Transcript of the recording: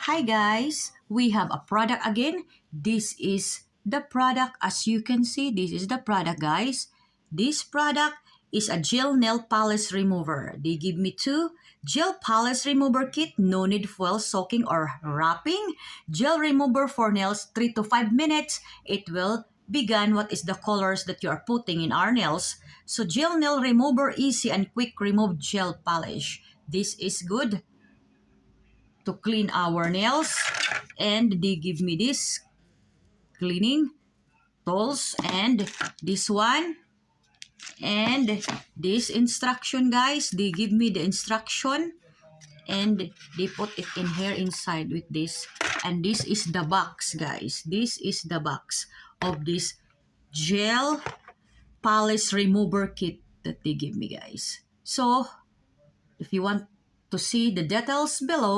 Hi guys, we have a product again. This is the product. As you can see, this is the product, guys. This product is a gel nail polish remover. They give me 2 gel polish remover kit. No need fuel soaking or wrapping. Gel remover for nails 3 to 5 minutes. It will begin what is the colors that you are putting in our nails. So gel nail remover, easy and quick remove gel polish. This is good to clean our nails, and they give me this cleaning tools and this one and this instruction, guys. They give me the instruction and they put it in here inside with this, and this is the box, guys. This is the box of this gel polish remover kit that they give me, guys. So if you want to see the details below,